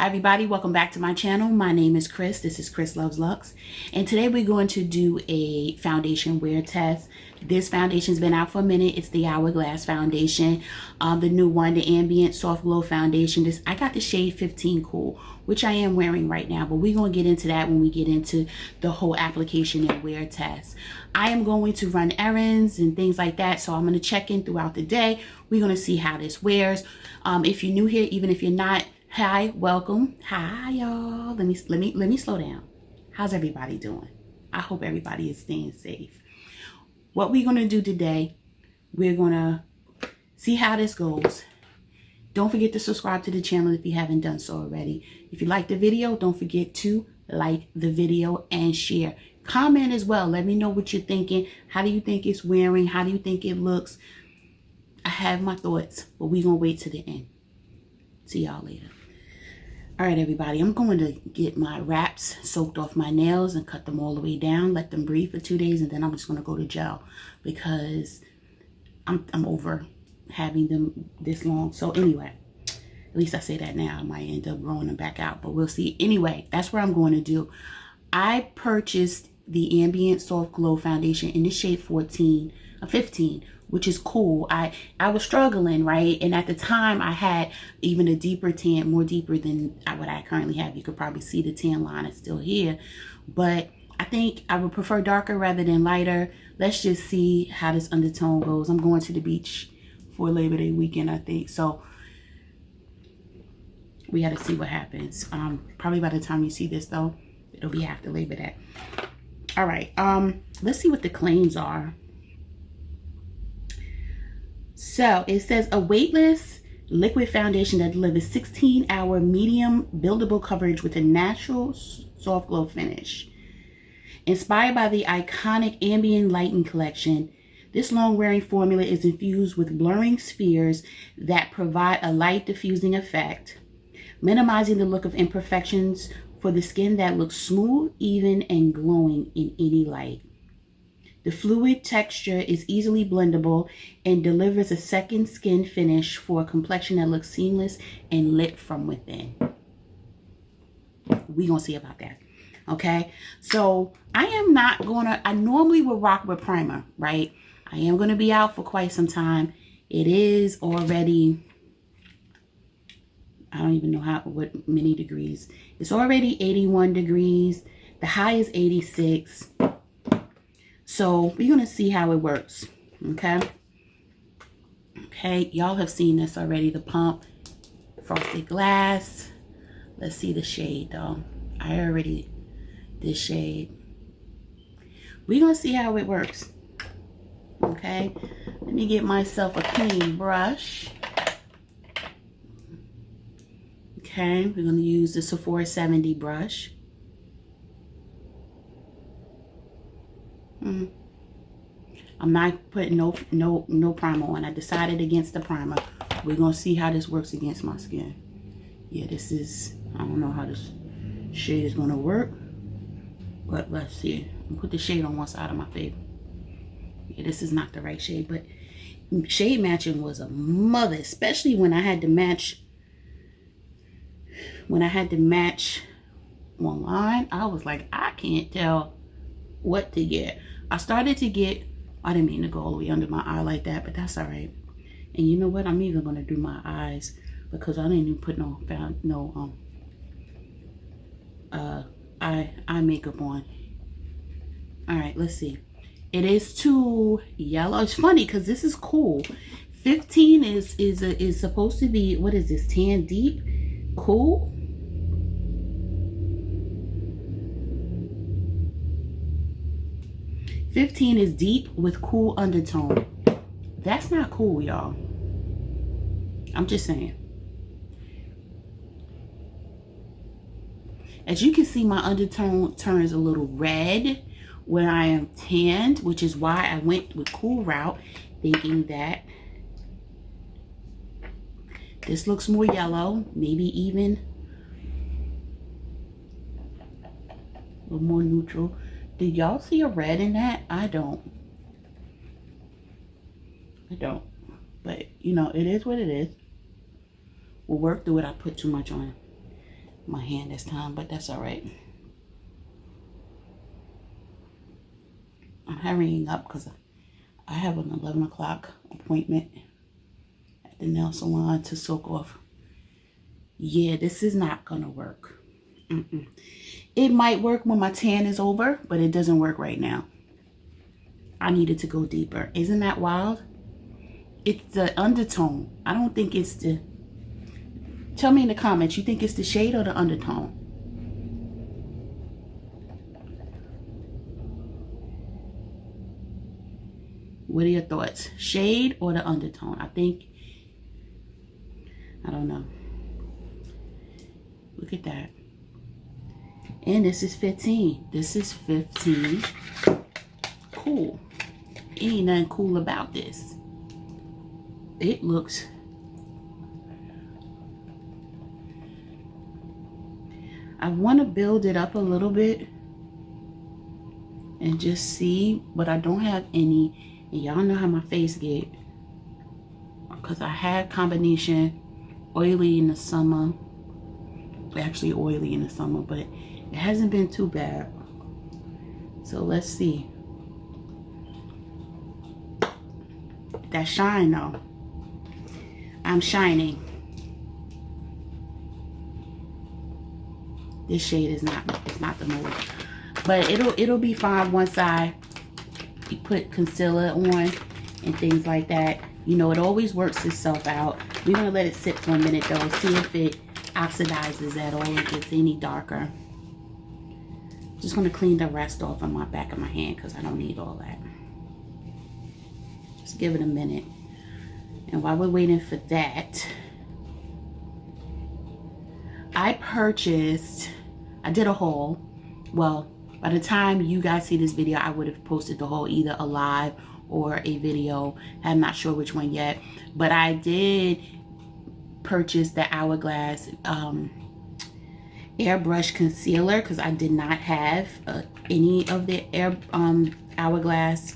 Hi everybody, welcome back to my channel. My name is Chris. This is Chris Loves Lux. And today we're going to do a foundation wear test. This foundation's been out for a minute. It's the Hourglass foundation. The new one, the Ambient Soft Glow Foundation. I got the shade 15 Cool, which I am wearing right now. But we're going to get into that when we get into the whole application and wear test. I am going to run errands and things like that. So I'm going to check in throughout the day. We're going to see how this wears. If you're new here, even if you're not, hi, welcome. Hi, y'all. Let me slow down. How's everybody doing? I hope everybody is staying safe. What we're going to do today, we're going to see how this goes. Don't forget to subscribe to the channel if you haven't done so already. If you like the video, don't forget to like the video and share. Comment as well. Let me know what you're thinking. How do you think it's wearing? How do you think it looks? I have my thoughts, but we're going to wait to the end. See y'all later. All right, everybody, I'm going to get my wraps soaked off my nails and cut them all the way down, let them breathe for 2 days, and then I'm just going to go to gel because I'm over having them this long. So anyway, at least I say that now. I might end up growing them back out, but we'll see. Anyway, that's what I'm going to do. I purchased the Ambient Soft Glow Foundation in the shade 15, which is cool. I was struggling, right? And at the time I had even a deeper tan, more deeper than what I currently have. You could probably see the tan line is still here, but I think I would prefer darker rather than lighter. Let's just see how this undertone goes. I'm going to the beach for Labor Day weekend, I think. So we got to see what happens. Probably by the time you see this though, it'll be after Labor Day. All right, let's see what the claims are. So it says a weightless liquid foundation that delivers 16-hour medium buildable coverage with a natural soft glow finish. Inspired by the iconic Ambient Lighting collection, this long-wearing formula is infused with blurring spheres that provide a light diffusing effect, minimizing the look of imperfections for the skin that looks smooth, even, and glowing in any light. The fluid texture is easily blendable and delivers a second skin finish for a complexion that looks seamless and lit from within. We're going to see about that. Okay, so I normally would rock with primer, right? I am going to be out for quite some time. It is already, I don't even know what many degrees. It's already 81 degrees. The high is 86. So we're going to see how it works. Okay, y'all have seen this already. The pump, frosted glass. Let's see the shade though. This shade. We're going to see how it works. Okay, let me get myself a clean brush. Okay, we're going to use the Sephora 70 brush. I'm not putting no primer on. I decided against the primer. We're going to see how this works against my skin. Yeah, I don't know how this shade is going to work, but let's see. I'm put the shade on one side of my face. Yeah, this is not the right shade, but shade matching was a mother, especially when I had to match online. I was like, I can't tell what to get. I started to get, I didn't mean to go all the way under my eye like that, but that's all right. And you know what? I'm even going to do my eyes because I didn't even put no eye makeup on. All right, let's see. It is too yellow. It's funny because this is cool. 15 is supposed to be, what is this? Tan deep, cool. $15 is deep with cool undertone. That's not cool, y'all. I'm just saying. As you can see, my undertone turns a little red when I am tanned, which is why I went with cool route, thinking that this looks more yellow, maybe even a little more neutral. Did y'all see a red in that? I don't. But, you know, it is what it is. We'll work through it. I put too much on. my hand this time, but that's all right. I'm hurrying up because I have an 11 o'clock appointment at the nail salon to soak off. Yeah, this is not gonna work. It might work when my tan is over, but it doesn't work right now. I needed to go deeper. Isn't that wild? It's the undertone. I don't think it's the... Tell me in the comments, you think it's the shade or the undertone? What are your thoughts? Shade or the undertone? I don't know. Look at that. And this is 15. This is 15. Cool. Ain't nothing cool about this. It looks... I want to build it up a little bit and just see, but I don't have any. And y'all know how my face get, because I had combination oily in the summer. Actually oily in the summer, but it hasn't been too bad. So let's see. That shine though. I'm shining. This shade is not, it's not the move. But it'll be fine once I put concealer on and things like that. You know, it always works itself out. We're gonna let it sit for a minute though, see if it oxidizes at all, if it's any darker. Just gonna clean the rest off on my back of my hand because I don't need all that. Just give it a minute. And while we're waiting for that, I did a haul. Well, by the time you guys see this video, I would have posted the haul, either a live or a video. I'm not sure which one yet, but I did purchase the Hourglass airbrush concealer because I did not have any of the Hourglass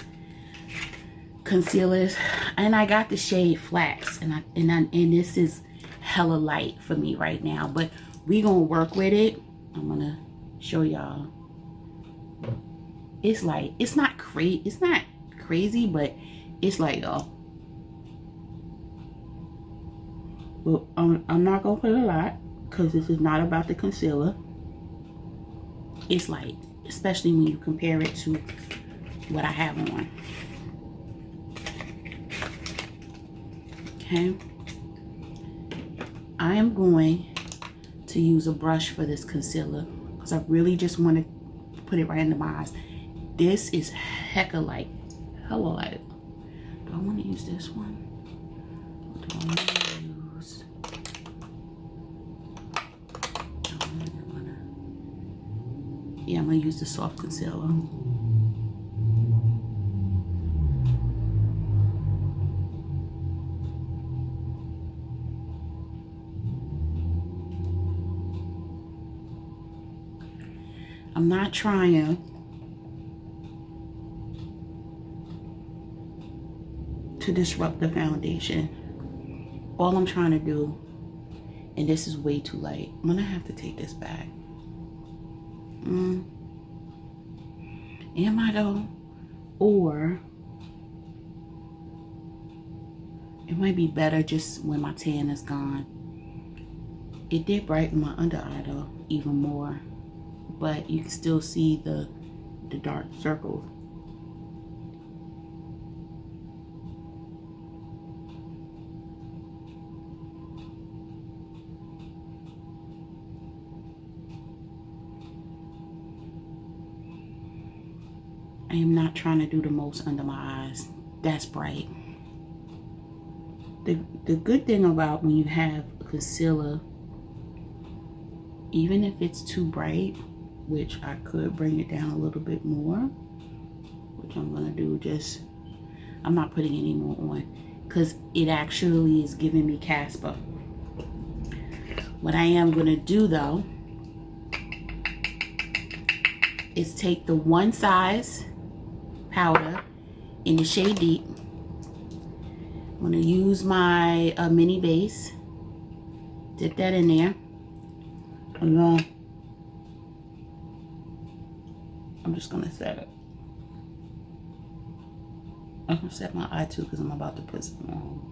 concealers, and I got the shade Flax, and this is hella light for me right now, but we gonna work with it. I'm gonna show y'all. It's light. It's not crazy, but it's light, y'all. Well, I'm not gonna put a lot because this is not about the concealer. It's light, especially when you compare it to what I have on. Okay. I am going to use a brush for this concealer because I really just want to put it right into my eyes. This is hella light. Do I want to use this one? Or do I want to use... Yeah, I'm going to use the soft concealer. I'm not trying to disrupt the foundation. All I'm trying to do, and this is way too light. I'm gonna have to take this back. Am I though? Or it might be better just when my tan is gone. It did brighten my under eye though, even more. But you can still see the dark circles. I am not trying to do the most under my eyes. That's bright. The good thing about when you have concealer, even if it's too bright, which I could bring it down a little bit more, which I'm gonna do, I'm not putting any more on because it actually is giving me Casper. What I am gonna do though is take the one size powder in the shade Deep. I'm gonna use my mini base, dip that in there. And then I'm just gonna set it. I'm gonna set my eye too because I'm about to put some on.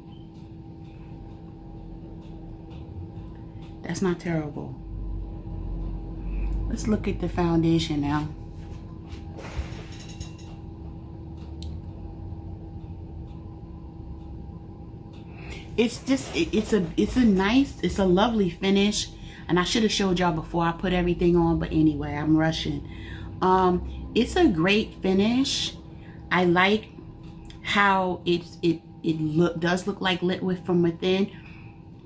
That's not terrible. Let's look at the foundation now. It's just, it's a lovely finish. And I should have showed y'all before I put everything on, but anyway, I'm rushing. It's a great finish. I like how it does look like lit with from within.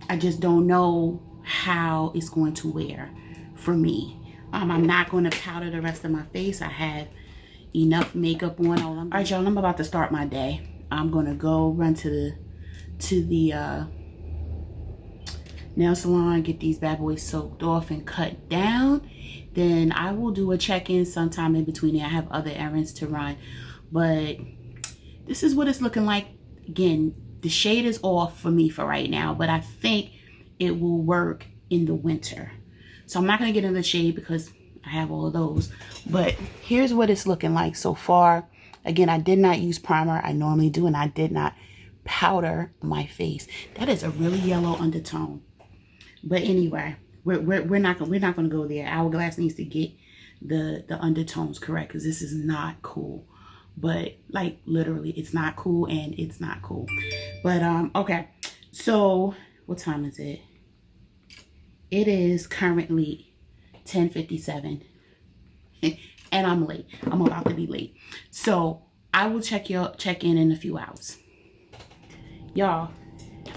I just don't know how it's going to wear for me. I'm not going to powder the rest of my face. I have enough makeup on. All right, y'all, I'm about to start my day. I'm gonna go run to the nail salon, get these bad boys soaked off and cut down. Then I will do a check-in sometime in between there. I have other errands to run, but this is what it's looking like. Again, the shade is off for me for right now, but I think it will work in the winter. So I'm not gonna get in the shade because I have all of those, but here's what it's looking like so far. Again, I did not use primer. I normally do, and I did not powder my face. That is a really yellow undertone. But anyway, we're not gonna go there. Hourglass needs to get the undertones correct because this is not cool. But like literally, it's not cool and it's not cool. But okay. So what time is it? It is currently 10:57. And I'm late. I'm about to be late. So I will check in a few hours. Y'all,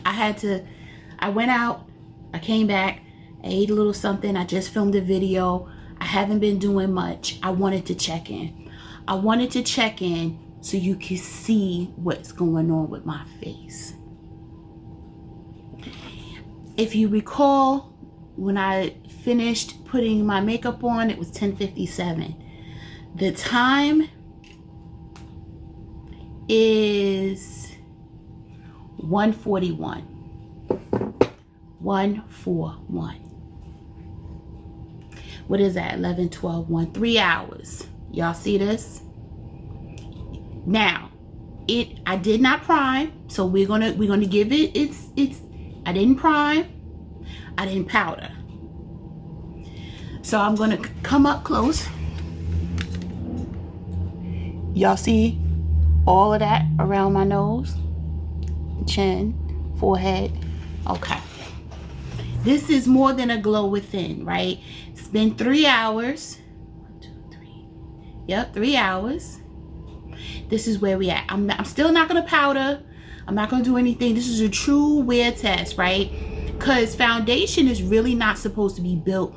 I went out, I came back, I ate a little something, I just filmed a video. I haven't been doing much. I wanted to check in. I wanted to check in so you can see what's going on with my face. If you recall, when I finished putting my makeup on, it was 10:57. The time is 1:41. 1:41. What is that? 11, 12, 1, 3 hours. Y'all see this? Now, I did not prime, so we're gonna give it I didn't prime, I didn't powder. So I'm gonna come up close. Y'all see all of that around my nose, chin, forehead. Okay. This is more than a glow within, right? It's been 3 hours. 1, 2, 3. Yep, 3 hours. This is where we at. I'm still not gonna powder. I'm not gonna do anything. This is a true wear test, right? Because foundation is really not supposed to be built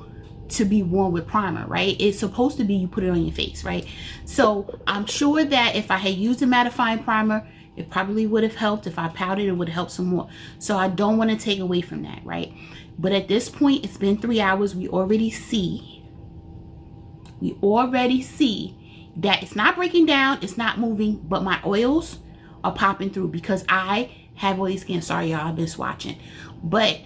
to be worn with primer, right? It's supposed to be you put it on your face, right? So I'm sure that if I had used a mattifying primer, it probably would have helped. If I powdered, it would have helped some more. So I don't want to take away from that, right? But at this point, it's been 3 hours. We already see that it's not breaking down, it's not moving, but my oils are popping through because I have oily skin. Sorry, y'all, I've been swatching. But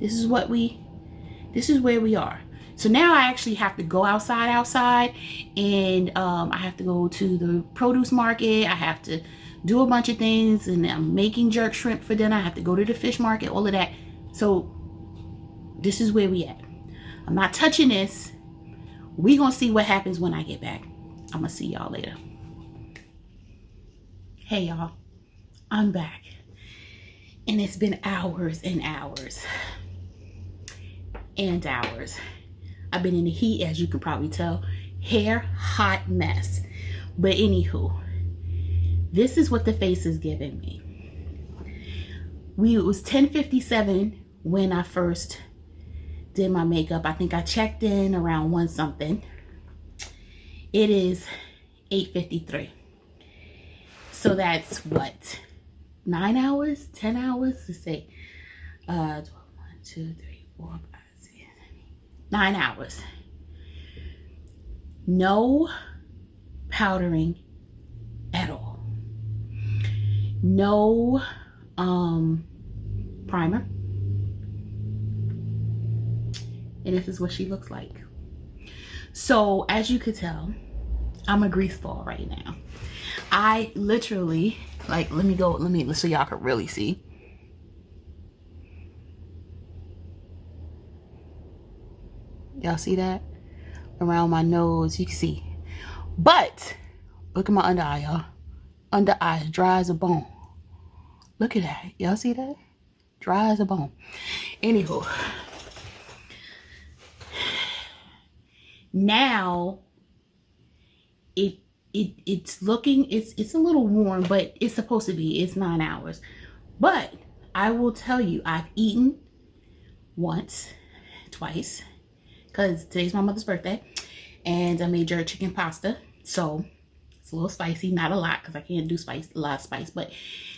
this is where we are. So now I actually have to go outside, and I have to go to the produce market. I have to do a bunch of things, and I'm making jerk shrimp for dinner. I have to go to the fish market, all of that. So this is where we at. I'm not touching this. We gonna see what happens when I get back. I'm gonna see y'all later. Hey y'all, I'm back. And it's been hours and hours and hours. I've been in the heat, as you can probably tell. Hair, hot mess. But anywho, this is what the face is giving me. It was 10:57 when I first did my makeup. I think I checked in around 1 something. It is 8:53. So that's what? 9 hours? 10 hours? Let's see. 12, 1, 2, 3, 4, 5, 6, 9 hours. No powdering at all. No primer. And this is what she looks like. So as you could tell, I'm a grease ball right now. I literally, like, let's so y'all can really see. Y'all see that? Around my nose, you can see. But look at my under eye, y'all. Under eye, dry as a bone. Look at that. Y'all see that? Dry as a bone. Anywho. Now it's looking, it's a little warm, but it's supposed to be. It's 9 hours. But I will tell you, I've eaten once, twice, because today's my mother's birthday, and I made jerk chicken pasta. So it's a little spicy, not a lot, because I can't do a lot of spice. But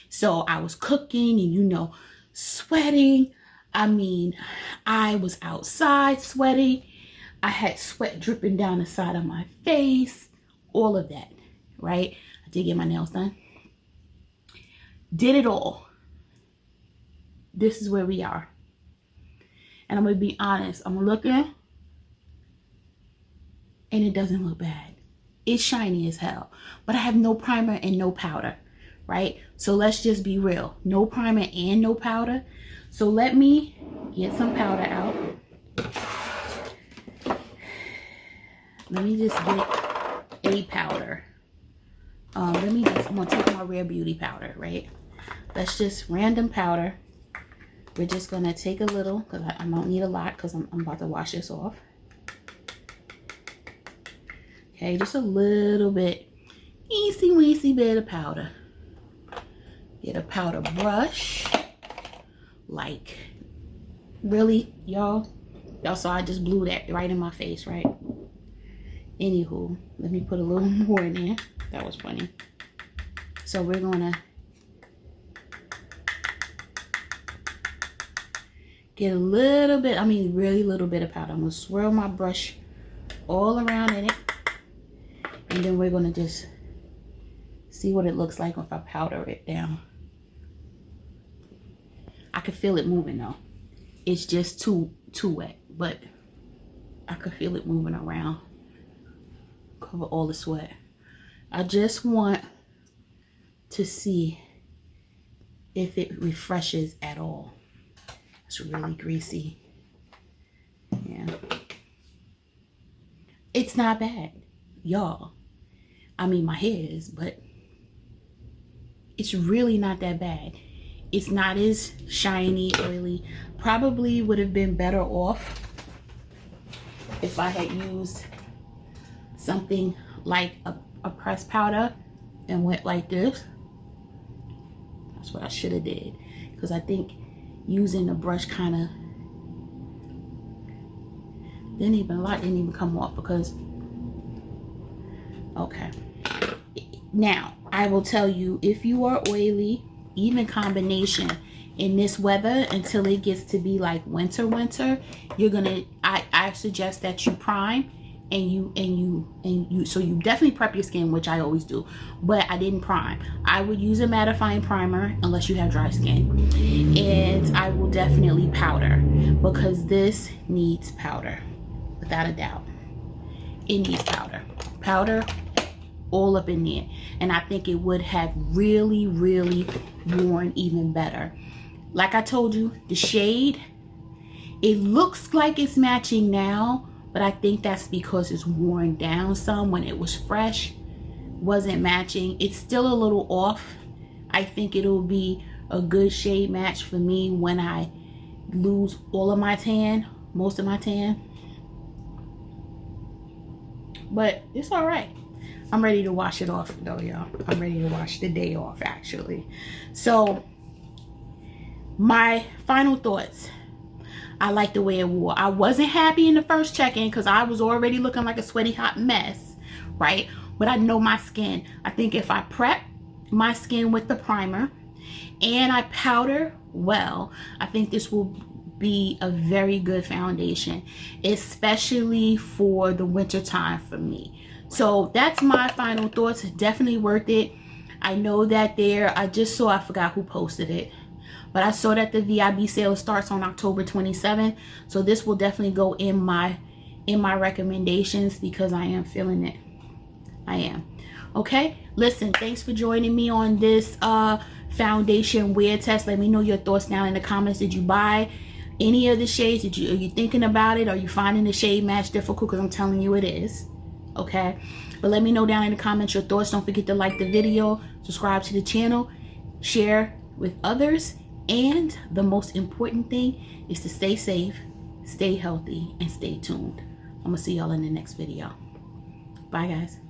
so I was cooking and, you know, sweating. I mean, I was outside sweating. I had sweat dripping down the side of my face, all of that, right? I did get my nails done. Did it all. This is where we are. And I'm going to be honest. I'm looking, and it doesn't look bad. It's shiny as hell. But I have no primer and no powder, right? So let's just be real. No primer and no powder. So let me get some powder out. Let me just get a powder. I'm gonna take my Rare Beauty powder, right? That's just random powder. We're just gonna take a little, because I don't need a lot, because I'm about to wash this off. Okay, just a little bit, easy weasy bit of powder. Get a powder brush. Like, really, y'all saw I just blew that right in my face, right? Anywho, let me put a little more in there. That was funny. So we're gonna get a little bit, I mean really little bit of powder. I'm gonna swirl my brush all around in it. And then we're gonna just see what it looks like if I powder it down. I can feel it moving though. It's just too wet, but I could feel it moving around. Cover all the sweat. I just want to see if it refreshes at all. It's really greasy. Yeah. It's not bad, y'all. I mean, my hair is, but it's really not that bad. It's not as shiny, oily. Probably would have been better off if I had used something like a pressed powder and went like this. That's what I should have did, because I think using the brush kind of didn't even come off, because okay. Now I will tell you, if you are oily, even combination in this weather, until it gets to be like winter, you're gonna, I suggest that you prime. And you so you definitely prep your skin, which I always do, but I didn't prime. I would use a mattifying primer unless you have dry skin, and I will definitely powder, because this needs powder without a doubt. It needs powder all up in there, and I think it would have really worn even better. Like I told you, the shade, it looks like it's matching now, but I think that's because it's worn down some. When it was fresh, wasn't matching. It's still a little off. I think it'll be a good shade match for me when I lose all of my tan, most of my tan. But it's all right. I'm ready to wash it off though, y'all. I'm ready to wash the day off, actually. So my final thoughts. I like the way it wore. I wasn't happy in the first check-in because I was already looking like a sweaty hot mess, right? But I know my skin. I think if I prep my skin with the primer and I powder well, I think this will be a very good foundation, especially for the winter time for me. So that's my final thoughts. Definitely worth it. I know that I forgot who posted it, but I saw that the VIB sale starts on October 27th, so this will definitely go in my recommendations because I am feeling it. I am. Okay, listen, thanks for joining me on this foundation wear test. Let me know your thoughts down in the comments. Did you buy any of the shades? Are you thinking about it? Are you finding the shade match difficult? Because I'm telling you it is. Okay, but let me know down in the comments your thoughts. Don't forget to like the video, subscribe to the channel, share with others, and the most important thing is to stay safe, stay healthy, and stay tuned. I'm gonna see y'all in the next video. Bye guys.